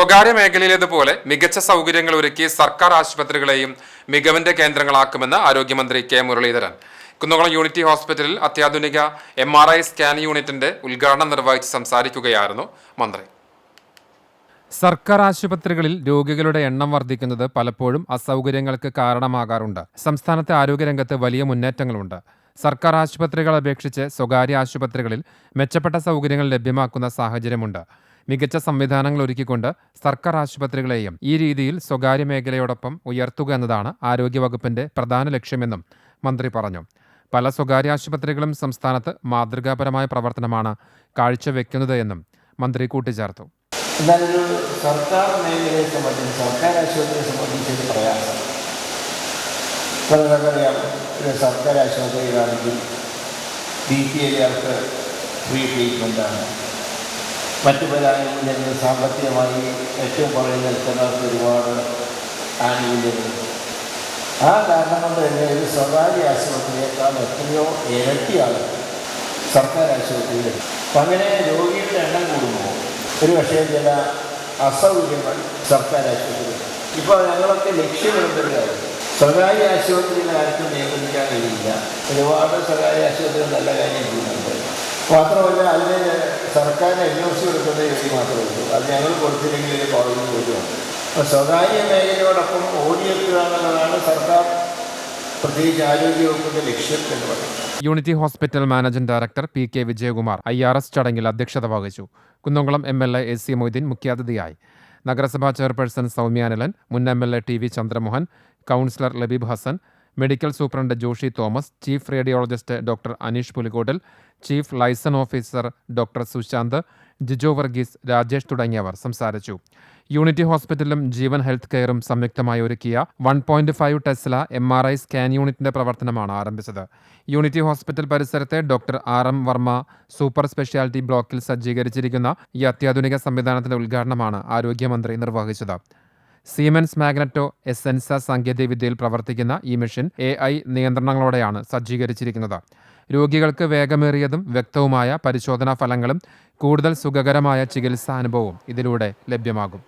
സ്വകാര്യ മേഖലയിലേതുപോലെ മികച്ച സൗകര്യങ്ങൾ ഒരുക്കി സർക്കാർ ആശുപത്രികളെയും മികവിന്റെ കേന്ദ്രങ്ങളാക്കുമെന്ന് ആരോഗ്യമന്ത്രി കെ മുരളീധരൻ കുന്നംകുളം യൂണിറ്റി ഹോസ്പിറ്റലിൽ അത്യാധുനിക MRI സ്കാൻ യൂണിറ്റിന്റെ ഉദ്ഘാടനം നിർവഹിച്ച് സംസാരിക്കുകയായിരുന്നു മന്ത്രി. സർക്കാർ ആശുപത്രികളിൽ രോഗികളുടെ എണ്ണം വർദ്ധിക്കുന്നത് പലപ്പോഴും അസൗകര്യങ്ങൾക്ക് കാരണമാകാറുണ്ട്. സംസ്ഥാനത്തെ ആരോഗ്യരംഗത്ത് വലിയ മുന്നേറ്റങ്ങളുണ്ട്. സർക്കാർ ആശുപത്രികളെ അപേക്ഷിച്ച് സ്വകാര്യ ആശുപത്രികളിൽ മെച്ചപ്പെട്ട സൗകര്യങ്ങൾ ലഭ്യമാക്കുന്ന സാഹചര്യമുണ്ട്. മികച്ച സംവിധാനങ്ങൾ ഒരുക്കിക്കൊണ്ട് സർക്കാർ ആശുപത്രികളെയും ഈ രീതിയിൽ സ്വകാര്യ മേഖലയോടൊപ്പം ഉയർത്തുക എന്നതാണ് ആരോഗ്യവകുപ്പിന്റെ പ്രധാന ലക്ഷ്യമെന്നും മന്ത്രി പറഞ്ഞു. പല സ്വകാര്യ ആശുപത്രികളും സംസ്ഥാനത്ത് മാതൃകാപരമായ പ്രവർത്തനമാണ് കാഴ്ചവെക്കുന്നത് എന്നും മന്ത്രി കൂട്ടിച്ചേർത്തു. എന്നാലൊരു സർക്കാർ മേഖലയെ സംബന്ധിച്ച് സർക്കാർ ആശുപത്രിയെ സംബന്ധിച്ചൊരു പ്രയാസം നമുക്കറിയാം. ഒരു സർക്കാർ ആശുപത്രിയിലാണെങ്കിൽ BPLകാർക്ക് ഫ്രീ ട്രീറ്റ്മെൻറ്റാണ്. മറ്റു പല ആനുകൂല്യങ്ങൾ സാമ്പത്തികമായി ഏറ്റവും പുറകിൽ നിൽക്കുന്നവർക്ക് ഒരുപാട് ആനുകൂല്യങ്ങളുണ്ട്. ആ കാരണം കൊണ്ട് തന്നെ ഒരു സ്വകാര്യ ആശുപത്രിയേക്കാൾ എത്രയോ ഇരട്ടിയാണ് സർക്കാർ ആശുപത്രിയിൽ. അപ്പം അങ്ങനെ രോഗികളുടെ എണ്ണം കൂടുമ്പോൾ ഒരു പക്ഷേ ചില അസൗകര്യങ്ങൾ സർക്കാർ ആശുപത്രിയിൽ. ഇപ്പോൾ ഞങ്ങളൊക്കെ ലക്ഷ്യമിടുന്നൊരു കാര്യം സ്വകാര്യ ആശുപത്രിയിൽ ആർക്കും നിയന്ത്രിക്കാൻ കഴിയില്ല. ഒരുപാട് സ്വകാര്യ ആശുപത്രികൾ നല്ല കാര്യം ചെയ്യുന്നുണ്ട്. മാത്രമല്ല അതിന് സർക്കാരിന് NOC കൊടുക്കുന്ന രീതി മാത്രമേ ഉള്ളൂ. അത് ഞങ്ങൾ കൊടുത്തില്ലെങ്കിൽ ഒരു കോടതിയിൽ പോയിട്ടുമുണ്ട്. അപ്പോൾ സ്വകാര്യ മേഖലയോടൊപ്പം ഓടിയെത്തുക എന്നുള്ളതാണ് സർക്കാർ പ്രത്യേകിച്ച് ആരോഗ്യവകുപ്പിന്റെ ലക്ഷ്യം എന്ന് പറയുന്നത്. Unity hospital managing director PK Vijayakumar IRS ചടങ്ങിൽ അധ്യക്ഷത വഹിച്ചു. കുന്നംകുളം MLA AC മൊയ്തീൻ മുഖ്യാതിഥിയായി. നഗരസഭാ ചെയർപേഴ്സൺ സൗമ്യാനലൻ, മുൻ MLA TV Chandramohan, councillor Labeeb Hasan, medical superintendent Joshy Thomas, chief radiologist doctor Aneesh Pulikkottil, chief liaison officer doctor Sushanth, Jijo Varghese, Rajesh തുടങ്ങിയവർ സംസാരിച്ചു. യൂണിറ്റി ഹോസ്പിറ്റലും ജീവൻ ഹെൽത്ത് കെയറും സംയുക്തമായി ഒരുക്കിയ 1.5 ടെസ്ല MRI സ്കാൻ യൂണിറ്റിന്റെ പ്രവർത്തനമാണ് ആരംഭിച്ചത്. യൂണിറ്റി ഹോസ്പിറ്റൽ പരിസരത്തെ doctor RM Varma super speciality ബ്ലോക്കിൽ സജ്ജീകരിച്ചിരിക്കുന്ന ഈ അത്യാധുനിക സംവിധാനത്തിന്റെ ഉദ്ഘാടനമാണ് ആരോഗ്യമന്ത്രി നിർവഹിച്ചത്. സീമെൻസ് മാഗ്നറ്റോ എസെൻസ സാങ്കേതികവിദ്യയിൽ പ്രവർത്തിക്കുന്ന ഈ മെഷീൻ AI നിയന്ത്രണങ്ങളോടെയാണ് സജ്ജീകരിച്ചിരിക്കുന്നത്. രോഗികൾക്ക് വേഗമേറിയതും വ്യക്തവുമായ പരിശോധനാ ഫലങ്ങളും കൂടുതൽ സുഖകരമായ ചികിത്സാ അനുഭവവും ഇതിലൂടെ ലഭ്യമാകും.